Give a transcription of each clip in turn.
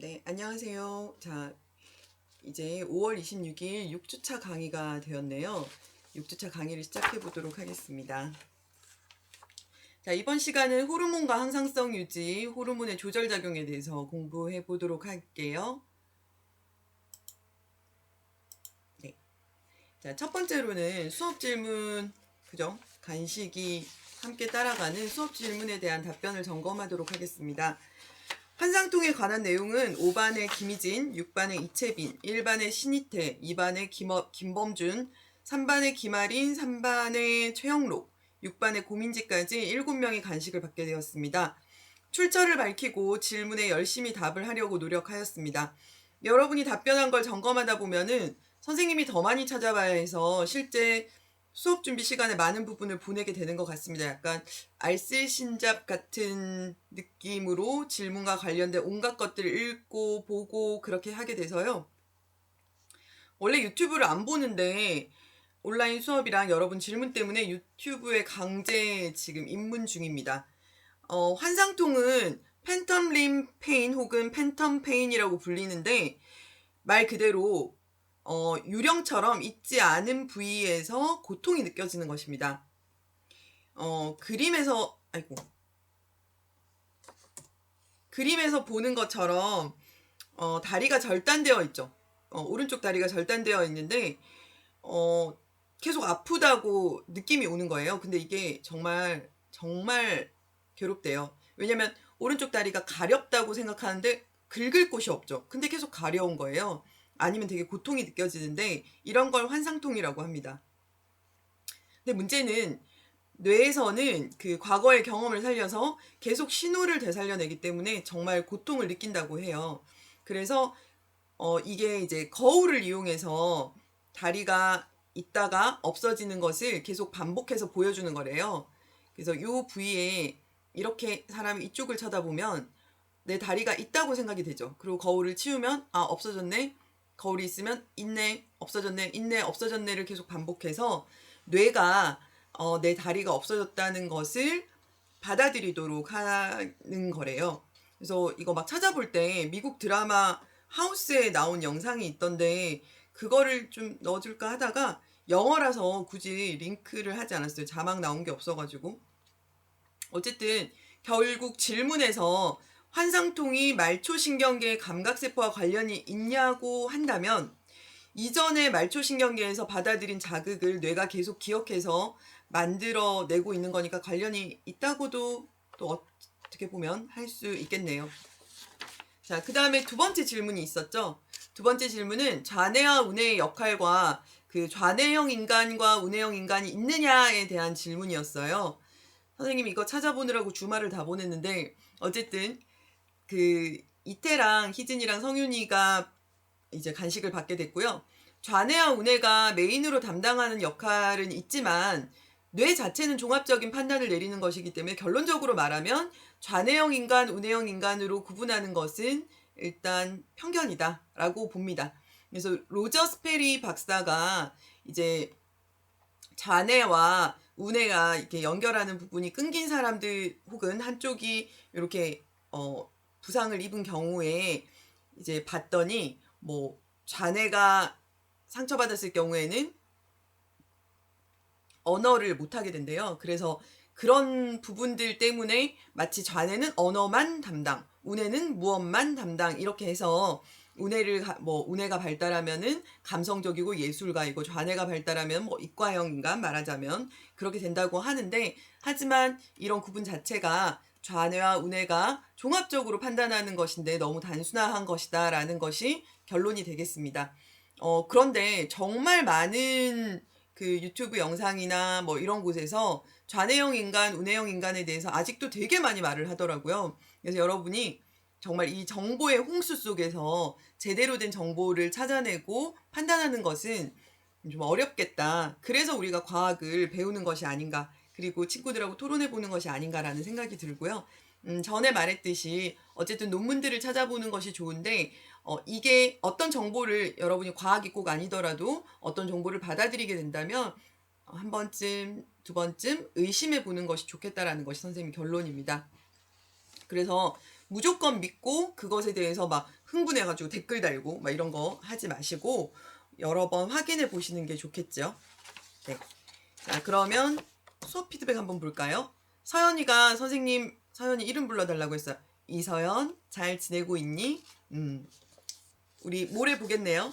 네, 안녕하세요. 자, 이제 5월 26일 6주차 강의가 되었네요. 6주차 강의를 시작해 보도록 하겠습니다. 자, 이번 시간은 호르몬과 항상성 유지, 호르몬의 조절작용에 대해서 공부해 보도록 할게요. 네. 자, 첫 번째로는 수업 질문, 그죠? 간식이 함께 따라가는 수업 질문에 대한 답변을 점검하도록 하겠습니다. 환상통에 관한 내용은 5반의 김희진, 6반의 이채빈, 1반의 신희태, 2반의 김범준, 3반의 김아린, 3반의 최영록, 6반의 고민지까지 7명이 간식을 받게 되었습니다. 출처를 밝히고 질문에 열심히 답을 하려고 노력하였습니다. 여러분이 답변한 걸 점검하다 보면은 선생님이 더 많이 찾아봐야 해서 실제 수업 준비 시간에 많은 부분을 보내게 되는 것 같습니다. 약간 알쓸신잡 같은 느낌으로 질문과 관련된 온갖 것들을 읽고 보고 그렇게 하게 돼서요. 원래 유튜브를 안 보는데 온라인 수업이랑 여러분 질문 때문에 유튜브에 강제 지금 입문 중입니다. 환상통은 팬텀 림 페인 혹은 팬텀 페인이라고 불리는데 말 그대로 유령처럼 있지 않은 부위에서 고통이 느껴지는 것입니다. 그림에서 보는 것처럼 다리가 절단되어 있죠. 오른쪽 다리가 절단되어 있는데 계속 아프다고 느낌이 오는 거예요. 근데 이게 정말 괴롭대요. 왜냐면 오른쪽 다리가 가렵다고 생각하는데 긁을 곳이 없죠. 근데 계속 가려운 거예요. 아니면 되게 고통이 느껴지는데 이런 걸 환상통이라고 합니다. 근데 문제는 뇌에서는 그 과거의 경험을 살려서 계속 신호를 되살려내기 때문에 정말 고통을 느낀다고 해요. 그래서 이게 이제 거울을 이용해서 다리가 있다가 없어지는 것을 계속 반복해서 보여주는 거래요. 그래서 이 부위에 이렇게 사람이 이쪽을 쳐다보면 내 다리가 있다고 생각이 되죠. 그리고 거울을 치우면 없어졌네. 거울이 있으면 있네. 없어졌네. 있네. 없어졌네를 계속 반복해서 뇌가 내 다리가 없어졌다는 것을 받아들이도록 하는 거래요. 그래서 이거 막 찾아볼 때 미국 드라마 하우스에 나온 영상이 있던데 그거를 좀 넣어줄까 하다가 영어라서 굳이 링크를 하지 않았어요. 자막 나온 게 없어가지고. 어쨌든 결국 질문에서 환상통이 말초신경계의 감각세포와 관련이 있냐고 한다면 이전에 말초신경계에서 받아들인 자극을 뇌가 계속 기억해서 만들어내고 있는 거니까 관련이 있다고도 또 어떻게 보면 할 수 있겠네요. 자, 그 다음에 두 번째 질문이 있었죠. 두 번째 질문은 좌뇌와 우뇌의 역할과 그 좌뇌형 인간과 우뇌형 인간이 있느냐에 대한 질문이었어요. 선생님이 이거 찾아보느라고 주말을 다 보냈는데 어쨌든 그 이태랑 희진이랑 성윤이가 이제 간식을 받게 됐고요. 좌뇌와 우뇌가 메인으로 담당하는 역할은 있지만 뇌 자체는 종합적인 판단을 내리는 것이기 때문에 결론적으로 말하면 좌뇌형 인간, 우뇌형 인간으로 구분하는 것은 일단 편견이다라고 봅니다. 그래서 로저 스페리 박사가 이제 좌뇌와 우뇌가 이렇게 연결하는 부분이 끊긴 사람들 혹은 한쪽이 이렇게 부상을 입은 경우에 이제 봤더니 뭐 좌뇌가 상처받았을 경우에는 언어를 못하게 된대요. 그래서 그런 부분들 때문에 마치 좌뇌는 언어만 담당, 우뇌는 무언만 담당 이렇게 해서 우뇌가 발달하면은 감성적이고 예술가이고 좌뇌가 발달하면 뭐 이과형 인간 말하자면 그렇게 된다고 하는데 하지만 이런 구분 자체가 좌뇌와 우뇌가 종합적으로 판단하는 것인데 너무 단순화한 것이다라는 것이 결론이 되겠습니다. 그런데 정말 많은 그 유튜브 영상이나 뭐 이런 곳에서 좌뇌형 인간, 우뇌형 인간에 대해서 아직도 되게 많이 말을 하더라고요. 그래서 여러분이 정말 이 정보의 홍수 속에서 제대로 된 정보를 찾아내고 판단하는 것은 좀 어렵겠다. 그래서 우리가 과학을 배우는 것이 아닌가. 그리고 친구들하고 토론해 보는 것이 아닌가라는 생각이 들고요. 전에 말했듯이 어쨌든 논문들을 찾아보는 것이 좋은데 이게 어떤 정보를 여러분이 과학이 꼭 아니더라도 어떤 정보를 받아들이게 된다면 한 번쯤, 두 번쯤 의심해 보는 것이 좋겠다라는 것이 선생님 결론입니다. 그래서 무조건 믿고 그것에 대해서 막 흥분해가지고 댓글 달고 막 이런 거 하지 마시고 여러 번 확인해 보시는 게 좋겠죠. 네. 자, 그러면 수업 피드백 한번 볼까요? 서연이가 선생님 서연이 이름 불러달라고 했어요. 이서연 잘 지내고 있니? 우리 모레 보겠네요.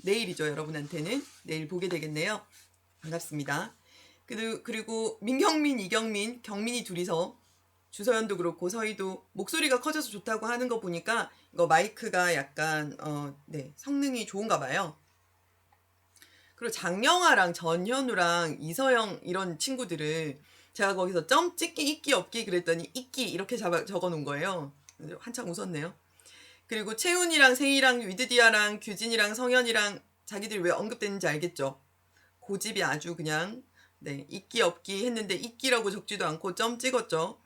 내일이죠. 여러분한테는 내일 보게 되겠네요. 반갑습니다. 그리고 민경민, 이경민, 경민이 둘이서 주서연도 그렇고 서희도 목소리가 커져서 좋다고 하는 거 보니까 이거 마이크가 약간 네, 성능이 좋은가 봐요. 그리고 장영아랑 전현우랑 이서영 이런 친구들을 제가 거기서 점 찍기 있기 없기 그랬더니 있기 이렇게 적어 놓은 거예요. 한참 웃었네요. 그리고 채훈이랑 세희랑 위드디아랑 규진이랑 성현이랑 자기들이 왜 언급됐는지 알겠죠? 고집이 아주 그냥 네, 있기 없기 했는데 있기라고 적지도 않고 점 찍었죠.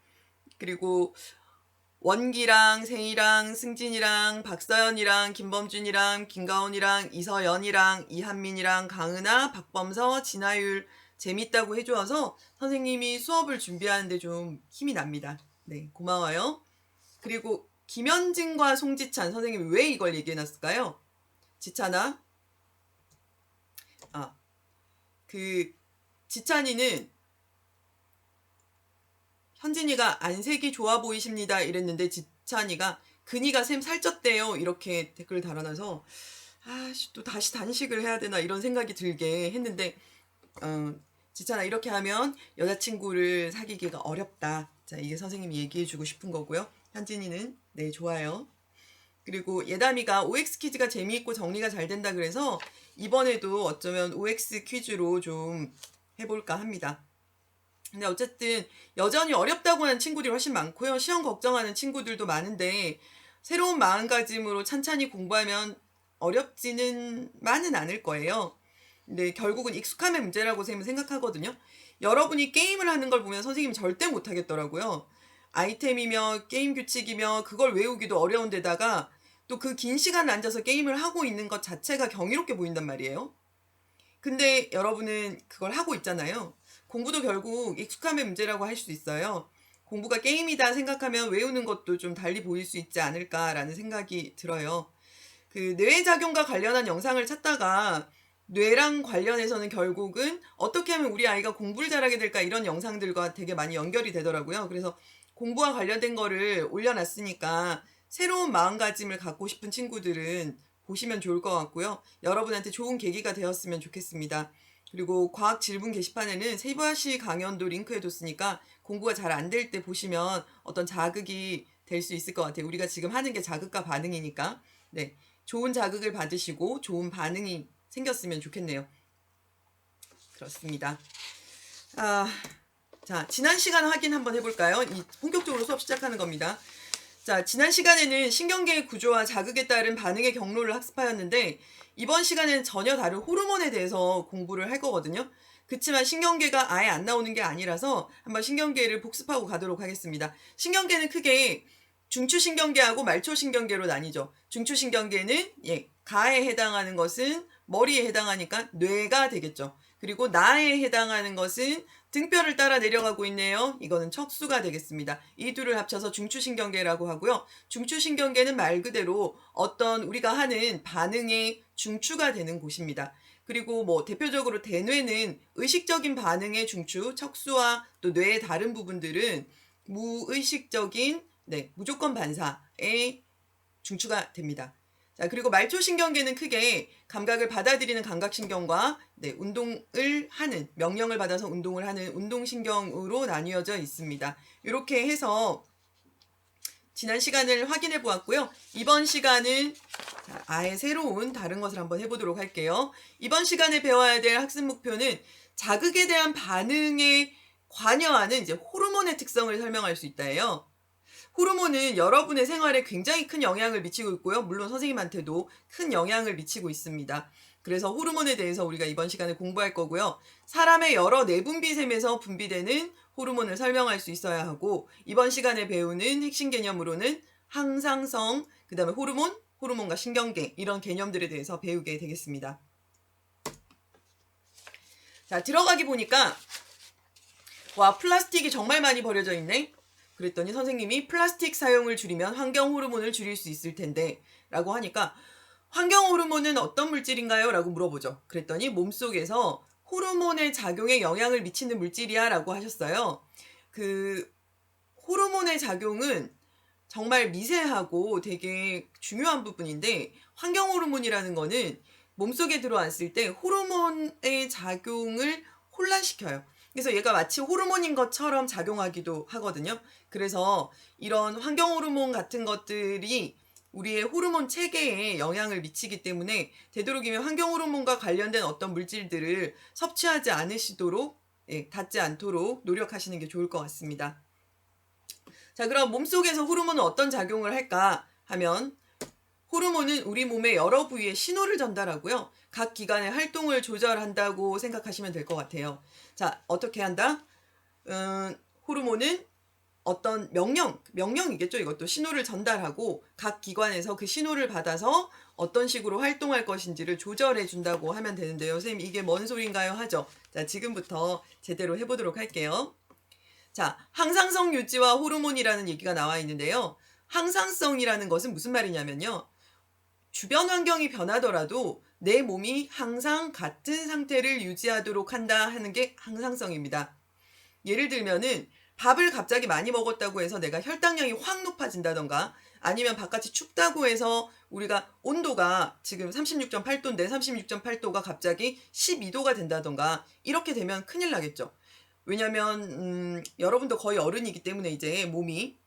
그리고 원기랑 세희랑 승진이랑 박서연이랑 김범준이랑 김가온이랑 이서연이랑 이한민이랑 강은아, 박범서, 진아율 재밌다고 해주어서 선생님이 수업을 준비하는데 좀 힘이 납니다. 네, 고마워요. 그리고 김현진과 송지찬 선생님이 왜 이걸 얘기해놨을까요? 지찬아, 지찬이는 현진이가 안색이 좋아 보이십니다 이랬는데 지찬이가 근이가 쌤 살쪘대요 이렇게 댓글 달아놔서 아씨 또 다시 단식을 해야 되나 이런 생각이 들게 했는데 지찬아 이렇게 하면 여자친구를 사귀기가 어렵다. 자, 이게 선생님이 얘기해주고 싶은 거고요. 현진이는 네 좋아요. 그리고 예담이가 OX 퀴즈가 재미있고 정리가 잘 된다 그래서 이번에도 어쩌면 OX 퀴즈로 좀 해볼까 합니다. 근데 어쨌든 여전히 어렵다고 하는 친구들이 훨씬 많고요. 시험 걱정하는 친구들도 많은데 새로운 마음가짐으로 찬찬히 공부하면 어렵지는 않을 거예요. 근데 결국은 익숙함의 문제라고 생각하거든요. 여러분이 게임을 하는 걸 보면 선생님이 절대 못하겠더라고요. 아이템이며 게임 규칙이며 그걸 외우기도 어려운 데다가 또 그 긴 시간 앉아서 게임을 하고 있는 것 자체가 경이롭게 보인단 말이에요. 근데 여러분은 그걸 하고 있잖아요. 공부도 결국 익숙함의 문제라고 할 수 있어요. 공부가 게임이다 생각하면 외우는 것도 좀 달리 보일 수 있지 않을까라는 생각이 들어요. 그 뇌작용과 관련한 영상을 찾다가 뇌랑 관련해서는 결국은 어떻게 하면 우리 아이가 공부를 잘하게 될까 이런 영상들과 되게 많이 연결이 되더라고요. 그래서 공부와 관련된 거를 올려놨으니까 새로운 마음가짐을 갖고 싶은 친구들은 보시면 좋을 것 같고요. 여러분한테 좋은 계기가 되었으면 좋겠습니다. 그리고 과학 질문 게시판에는 세부하시 강연도 링크해뒀으니까 공부가 잘 안 될 때 보시면 어떤 자극이 될 수 있을 것 같아요. 우리가 지금 하는 게 자극과 반응이니까 네, 좋은 자극을 받으시고 좋은 반응이 생겼으면 좋겠네요. 그렇습니다. 자, 지난 시간 확인 한번 해볼까요? 본격적으로 수업 시작하는 겁니다. 자, 지난 시간에는 신경계의 구조와 자극에 따른 반응의 경로를 학습하였는데 이번 시간에는 전혀 다른 호르몬에 대해서 공부를 할 거거든요. 그렇지만 신경계가 아예 안 나오는 게 아니라서 한번 신경계를 복습하고 가도록 하겠습니다. 신경계는 크게 중추신경계하고 말초신경계로 나뉘죠. 중추신경계는 가에 해당하는 것은 머리에 해당하니까 뇌가 되겠죠. 그리고 나에 해당하는 것은 등뼈를 따라 내려가고 있네요. 이거는 척수가 되겠습니다. 이 둘을 합쳐서 중추신경계라고 하고요. 중추신경계는 말 그대로 어떤 우리가 하는 반응의 중추가 되는 곳입니다. 그리고 뭐 대표적으로 대뇌는 의식적인 반응의 중추, 척수와 또 뇌의 다른 부분들은 무의식적인 무조건 반사의 중추가 됩니다. 자, 그리고 말초신경계는 크게 감각을 받아들이는 감각신경과 운동을 하는, 명령을 받아서 운동을 하는 운동신경으로 나뉘어져 있습니다. 이렇게 해서 지난 시간을 확인해 보았고요. 이번 시간은 아예 새로운 다른 것을 한번 해보도록 할게요. 이번 시간에 배워야 될 학습 목표는 자극에 대한 반응에 관여하는 이제 호르몬의 특성을 설명할 수 있다예요. 호르몬은 여러분의 생활에 굉장히 큰 영향을 미치고 있고요. 물론 선생님한테도 큰 영향을 미치고 있습니다. 그래서 호르몬에 대해서 우리가 이번 시간에 공부할 거고요. 사람의 여러 내분비샘에서 분비되는 호르몬을 설명할 수 있어야 하고 이번 시간에 배우는 핵심 개념으로는 항상성, 그 다음에 호르몬, 호르몬과 신경계 이런 개념들에 대해서 배우게 되겠습니다. 자, 들어가기 보니까 와 플라스틱이 정말 많이 버려져 있네. 그랬더니 선생님이 플라스틱 사용을 줄이면 환경 호르몬을 줄일 수 있을 텐데 라고 하니까 환경 호르몬은 어떤 물질인가요? 라고 물어보죠. 그랬더니 몸속에서 호르몬의 작용에 영향을 미치는 물질이야 라고 하셨어요. 그 호르몬의 작용은 정말 미세하고 되게 중요한 부분인데 환경 호르몬이라는 거는 몸속에 들어왔을 때 호르몬의 작용을 혼란시켜요. 그래서 얘가 마치 호르몬인 것처럼 작용하기도 하거든요. 그래서 이런 환경 호르몬 같은 것들이 우리의 호르몬 체계에 영향을 미치기 때문에 되도록이면 환경 호르몬과 관련된 어떤 물질들을 섭취하지 않으시도록 닿지 않도록 노력하시는 게 좋을 것 같습니다. 자, 그럼 몸속에서 호르몬은 어떤 작용을 할까 하면 호르몬은 우리 몸의 여러 부위에 신호를 전달하고요. 각 기관의 활동을 조절한다고 생각하시면 될 것 같아요. 자, 어떻게 한다? 호르몬은 어떤 명령이겠죠. 이것도 신호를 전달하고 각 기관에서 그 신호를 받아서 어떤 식으로 활동할 것인지를 조절해 준다고 하면 되는데요. 선생님 이게 뭔 소린가요? 하죠. 자, 지금부터 제대로 해보도록 할게요. 자, 항상성 유지와 호르몬이라는 얘기가 나와 있는데요. 항상성이라는 것은 무슨 말이냐면요. 주변 환경이 변하더라도 내 몸이 항상 같은 상태를 유지하도록 한다 하는 게 항상성입니다. 예를 들면은 밥을 갑자기 많이 먹었다고 해서 내가 혈당량이 확 높아진다던가 아니면 바깥이 춥다고 해서 우리가 온도가 지금 36.8도인데 36.8도가 갑자기 12도가 된다던가 이렇게 되면 큰일 나겠죠. 왜냐면 여러분도 거의 어른이기 때문에 이제 몸이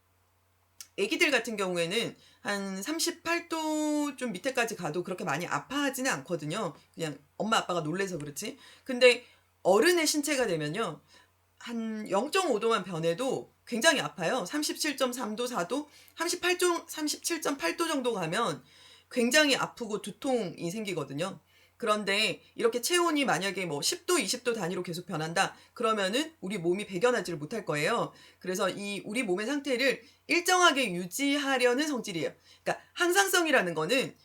애기들 같은 경우에는 한 38도 좀 밑에까지 가도 그렇게 많이 아파하지는 않거든요. 그냥 엄마 아빠가 놀래서 그렇지. 근데 어른의 신체가 되면요. 한 0.5도만 변해도 굉장히 아파요. 37.3도, 4도, 37.8도 정도 가면 굉장히 아프고 두통이 생기거든요. 그런데 이렇게 체온이 만약에 뭐 10도, 20도 단위로 계속 변한다. 그러면은 우리 몸이 배겨나지를 못할 거예요. 그래서 이 우리 몸의 상태를 일정하게 유지하려는 성질이에요. 그러니까 항상성이라는 거는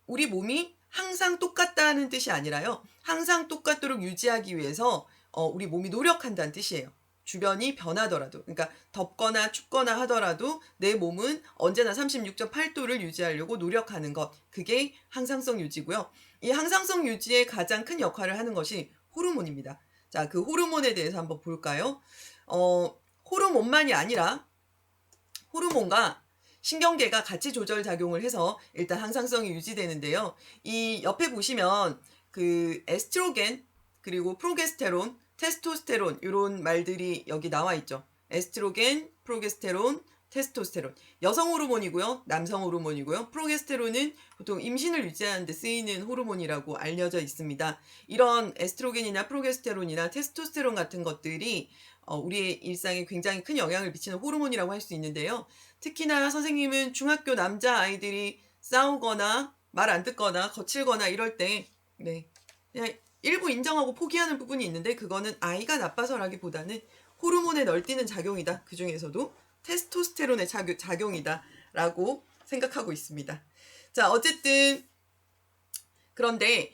우리 몸이 항상 똑같다는 뜻이 아니라요. 항상 똑같도록 유지하기 위해서 우리 몸이 노력한다는 뜻이에요. 주변이 변하더라도, 그러니까 덥거나 춥거나 하더라도 내 몸은 언제나 36.8도를 유지하려고 노력하는 것. 그게 항상성 유지고요. 이 항상성 유지에 가장 큰 역할을 하는 것이 호르몬입니다. 자, 그 호르몬에 대해서 한번 볼까요? 호르몬만이 아니라 호르몬과 신경계가 같이 조절 작용을 해서 일단 항상성이 유지되는데요. 이 옆에 보시면 그 에스트로겐 그리고 프로게스테론, 테스토스테론 이런 말들이 여기 나와 있죠. 에스트로겐, 프로게스테론, 테스토스테론. 여성 호르몬이고요. 남성 호르몬이고요. 프로게스테론은 보통 임신을 유지하는 데 쓰이는 호르몬이라고 알려져 있습니다. 이런 에스트로겐이나 프로게스테론이나 테스토스테론 같은 것들이 우리의 일상에 굉장히 큰 영향을 미치는 호르몬이라고 할 수 있는데요. 특히나 선생님은 중학교 남자 아이들이 싸우거나 말 안 듣거나 거칠거나 이럴 때 그냥 일부 인정하고 포기하는 부분이 있는데 그거는 아이가 나빠서라기보다는 호르몬에 널뛰는 작용이다. 그 중에서도 테스토스테론의 작용이다 라고 생각하고 있습니다. 자, 어쨌든 그런데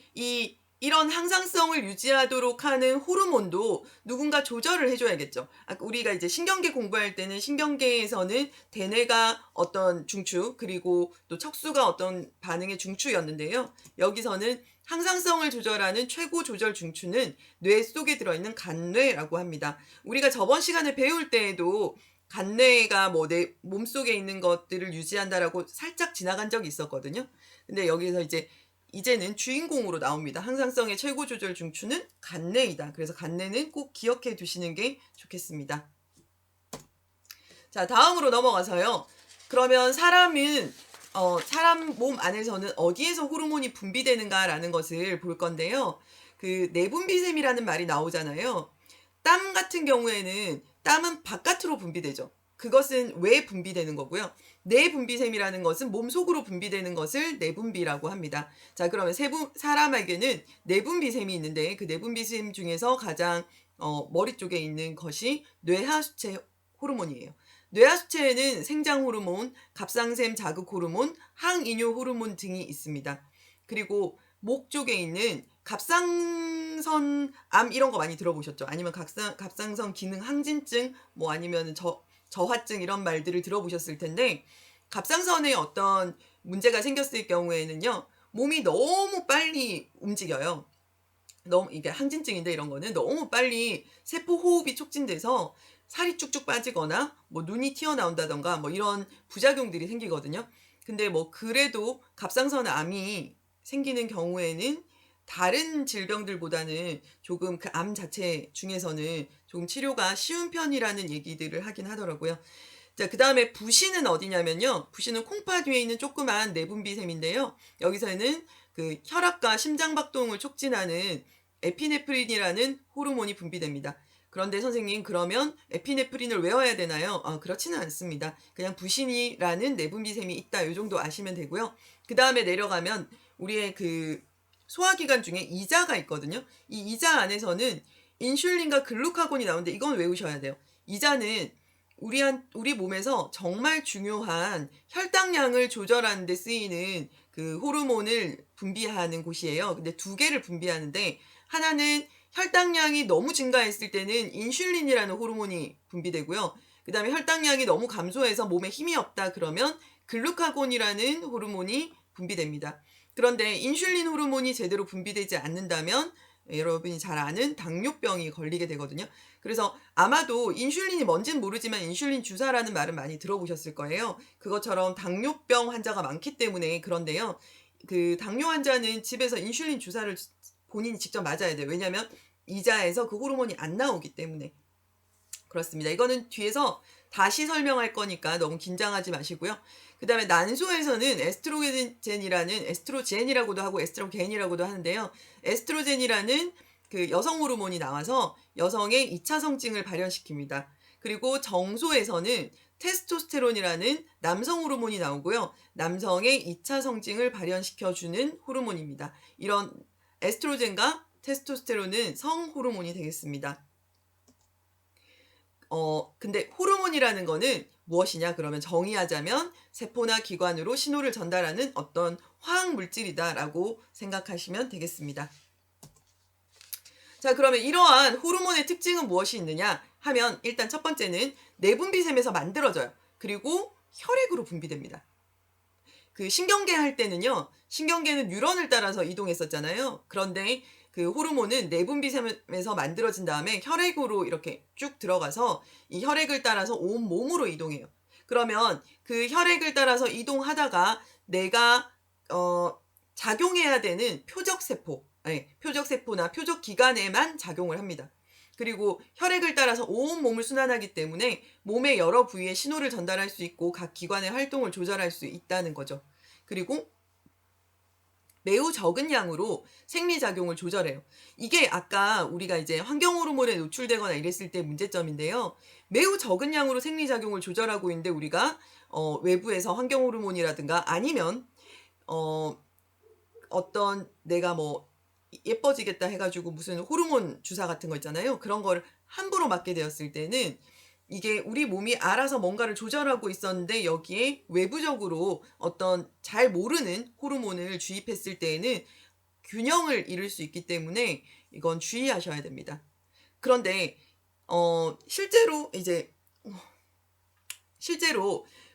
이런 항상성을 유지하도록 하는 호르몬도 누군가 조절을 해줘야겠죠. 우리가 이제 신경계 공부할 때는 신경계에서는 대뇌가 어떤 중추 그리고 또 척수가 어떤 반응의 중추였는데요. 여기서는 항상성을 조절하는 최고 조절 중추는 뇌 속에 들어있는 간뇌라고 합니다. 우리가 저번 시간에 배울 때에도 간뇌가 뭐 내 몸속에 있는 것들을 유지한다라고 살짝 지나간 적이 있었거든요. 근데 여기서 이제는 주인공으로 나옵니다. 항상성의 최고 조절 중추는 간뇌이다. 그래서 간뇌는 꼭 기억해 두시는 게 좋겠습니다. 자, 다음으로 넘어가서요. 그러면 사람은 사람 몸 안에서는 어디에서 호르몬이 분비되는가라는 것을 볼 건데요. 그 내분비샘이라는 말이 나오잖아요. 땀 같은 경우에는 땀은 바깥으로 분비되죠. 그것은 왜 분비되는 거고요. 내분비샘이라는 것은 몸속으로 분비되는 것을 내분비라고 합니다. 자, 그러면 사람에게는 내분비샘이 있는데 그 내분비샘 중에서 가장 머리 쪽에 있는 것이 뇌하수체 호르몬이에요. 뇌하수체에는 생장 호르몬, 갑상샘 자극 호르몬, 항이뇨 호르몬 등이 있습니다. 그리고 목 쪽에 있는 갑상선 암 이런 거 많이 들어보셨죠? 아니면 갑상선 기능 항진증 뭐 아니면 저하증 이런 말들을 들어보셨을 텐데 갑상선에 어떤 문제가 생겼을 경우에는요. 몸이 너무 빨리 움직여요. 너무 이게 항진증인데 이런 거는 너무 빨리 세포 호흡이 촉진돼서 살이 쭉쭉 빠지거나 뭐 눈이 튀어나온다던가 뭐 이런 부작용들이 생기거든요. 근데 뭐 그래도 갑상선 암이 생기는 경우에는 다른 질병들보다는 조금 그 암 자체 중에서는 조금 치료가 쉬운 편이라는 얘기들을 하긴 하더라고요. 자, 그다음에 부신은 어디냐면요. 부신은 콩팥 위에 있는 조그만 내분비샘인데요. 여기서는 그 혈압과 심장박동을 촉진하는 에피네프린이라는 호르몬이 분비됩니다. 그런데 선생님, 그러면 에피네프린을 외워야 되나요? 그렇지는 않습니다. 그냥 부신이라는 내분비샘이 있다. 이 정도 아시면 되고요. 그 다음에 내려가면 우리의 그 소화기관 중에 이자가 있거든요. 이 이자 안에서는 인슐린과 글루카곤이 나오는데 이건 외우셔야 돼요. 이자는 우리 몸에서 정말 중요한 혈당량을 조절하는 데 쓰이는 그 호르몬을 분비하는 곳이에요. 근데 두 개를 분비하는데 하나는 혈당량이 너무 증가했을 때는 인슐린이라는 호르몬이 분비되고요. 그 다음에 혈당량이 너무 감소해서 몸에 힘이 없다 그러면 글루카곤이라는 호르몬이 분비됩니다. 그런데 인슐린 호르몬이 제대로 분비되지 않는다면 여러분이 잘 아는 당뇨병이 걸리게 되거든요. 그래서 아마도 인슐린이 뭔지는 모르지만 인슐린 주사라는 말은 많이 들어보셨을 거예요. 그것처럼 당뇨병 환자가 많기 때문에 그런데요. 그 당뇨 환자는 집에서 인슐린 주사를 본인이 직접 맞아야 돼요. 왜냐하면 이자에서 그 호르몬이 안 나오기 때문에. 그렇습니다. 이거는 뒤에서 다시 설명할 거니까 너무 긴장하지 마시고요. 그 다음에 난소에서는 에스트로젠이라고도 하고 에스트로겐이라고도 하는데요. 에스트로젠이라는 그 여성 호르몬이 나와서 여성의 2차 성징을 발현시킵니다. 그리고 정소에서는 테스토스테론이라는 남성 호르몬이 나오고요. 남성의 2차 성징을 발현시켜주는 호르몬입니다. 이런 에스트로젠과 테스토스테론은 성 호르몬이 되겠습니다. 근데 호르몬이라는 거는 무엇이냐? 그러면 정의하자면 세포나 기관으로 신호를 전달하는 어떤 화학 물질이다라고 생각하시면 되겠습니다. 자, 그러면 이러한 호르몬의 특징은 무엇이 있느냐 하면 일단 첫 번째는 내분비샘에서 만들어져요. 그리고 혈액으로 분비됩니다. 그 신경계 할 때는요. 신경계는 뉴런을 따라서 이동했었잖아요. 그런데 그 호르몬은 내분비샘에서 만들어진 다음에 혈액으로 이렇게 쭉 들어가서 이 혈액을 따라서 온 몸으로 이동해요. 그러면 그 혈액을 따라서 이동하다가 내가 작용해야 되는 표적세포, 표적세포나 표적기관에만 작용을 합니다. 그리고 혈액을 따라서 온 몸을 순환하기 때문에 몸의 여러 부위에 신호를 전달할 수 있고 각 기관의 활동을 조절할 수 있다는 거죠. 그리고 매우 적은 양으로 생리작용을 조절해요. 이게 아까 우리가 이제 환경호르몬에 노출되거나 이랬을 때 문제점인데요. 매우 적은 양으로 생리작용을 조절하고 있는데 우리가 외부에서 환경호르몬이라든가 아니면 어떤 내가 뭐 예뻐지겠다 해가지고 무슨 호르몬 주사 같은 거 있잖아요. 그런 거를 함부로 맞게 되었을 때는 이게 우리 몸이 알아서 뭔가를 조절하고 있었는데 여기에 외부적으로 어떤 잘 모르는 호르몬을 주입했을 때에는 균형을 잃을 수 있기 때문에 이건 주의하셔야 됩니다. 그런데 실제로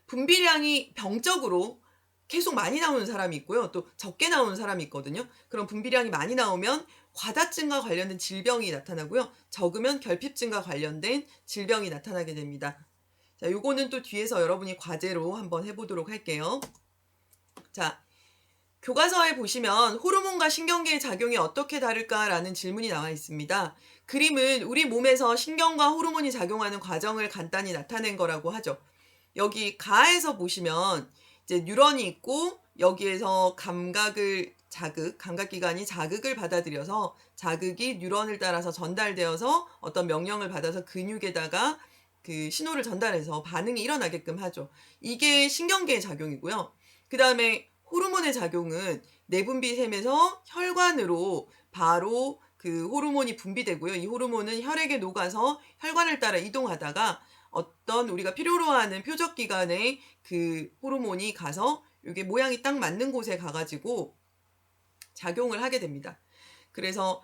분비량이 병적으로 계속 많이 나오는 사람이 있고요. 또 적게 나오는 사람이 있거든요. 그럼 분비량이 많이 나오면 과다증과 관련된 질병이 나타나고요. 적으면 결핍증과 관련된 질병이 나타나게 됩니다. 자, 요거는 또 뒤에서 여러분이 과제로 한번 해보도록 할게요. 자, 교과서에 보시면 호르몬과 신경계의 작용이 어떻게 다를까라는 질문이 나와 있습니다. 그림은 우리 몸에서 신경과 호르몬이 작용하는 과정을 간단히 나타낸 거라고 하죠. 여기 가에서 보시면 이제 뉴런이 있고 여기에서 감각기관이 자극을 받아들여서 자극이 뉴런을 따라서 전달되어서 어떤 명령을 받아서 근육에다가 그 신호를 전달해서 반응이 일어나게끔 하죠. 이게 신경계의 작용이고요. 그 다음에 호르몬의 작용은 내분비샘에서 혈관으로 바로 그 호르몬이 분비되고요. 이 호르몬은 혈액에 녹아서 혈관을 따라 이동하다가 어떤 우리가 필요로 하는 표적기관에 그 호르몬이 가서 이게 모양이 딱 맞는 곳에 가가지고 작용을 하게 됩니다. 그래서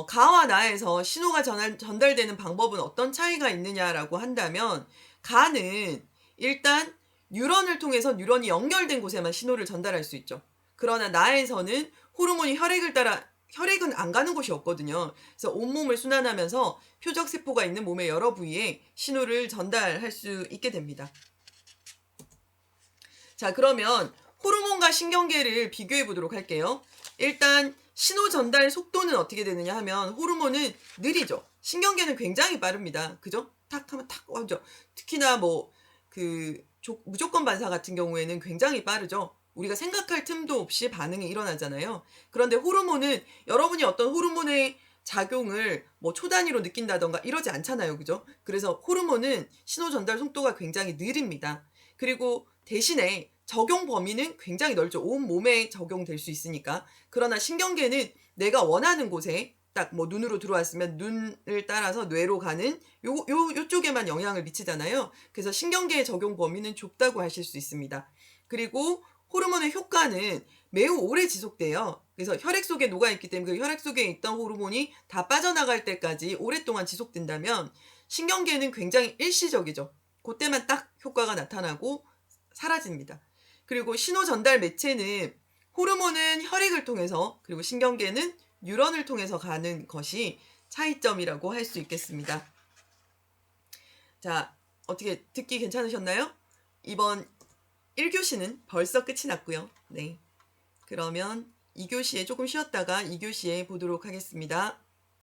가와 나에서 신호가 전달되는 방법은 어떤 차이가 있느냐라고 한다면 간은 일단 뉴런을 통해서 뉴런이 연결된 곳에만 신호를 전달할 수 있죠. 그러나 나에서는 호르몬이 혈액은 안 가는 곳이 없거든요. 그래서 온몸을 순환하면서 표적 세포가 있는 몸의 여러 부위에 신호를 전달할 수 있게 됩니다. 자, 그러면 호르몬과 신경계를 비교해 보도록 할게요. 일단 신호 전달 속도는 어떻게 되느냐 하면 호르몬은 느리죠. 신경계는 굉장히 빠릅니다. 그죠? 탁 하면 탁 와죠. 특히나 무조건 반사 같은 경우에는 굉장히 빠르죠. 우리가 생각할 틈도 없이 반응이 일어나잖아요. 그런데 호르몬은 여러분이 어떤 호르몬의 작용을 초 단위로 느낀다던가 이러지 않잖아요. 그죠? 그래서 호르몬은 신호 전달 속도가 굉장히 느립니다. 그리고 대신에 적용 범위는 굉장히 넓죠. 온 몸에 적용될 수 있으니까. 그러나 신경계는 내가 원하는 곳에 딱 눈으로 들어왔으면 눈을 따라서 뇌로 가는 요쪽에만 영향을 미치잖아요. 그래서 신경계의 적용 범위는 좁다고 하실 수 있습니다. 그리고 호르몬의 효과는 매우 오래 지속돼요. 그래서 혈액 속에 녹아있기 때문에 그 혈액 속에 있던 호르몬이 다 빠져나갈 때까지 오랫동안 지속된다면 신경계는 굉장히 일시적이죠. 그때만 딱 효과가 나타나고 사라집니다. 그리고 신호 전달 매체는 호르몬은 혈액을 통해서 그리고 신경계는 뉴런을 통해서 가는 것이 차이점이라고 할 수 있겠습니다. 자, 어떻게 듣기 괜찮으셨나요? 이번 1교시는 벌써 끝이 났고요. 네. 그러면 2교시에 조금 쉬었다가 2교시에 보도록 하겠습니다.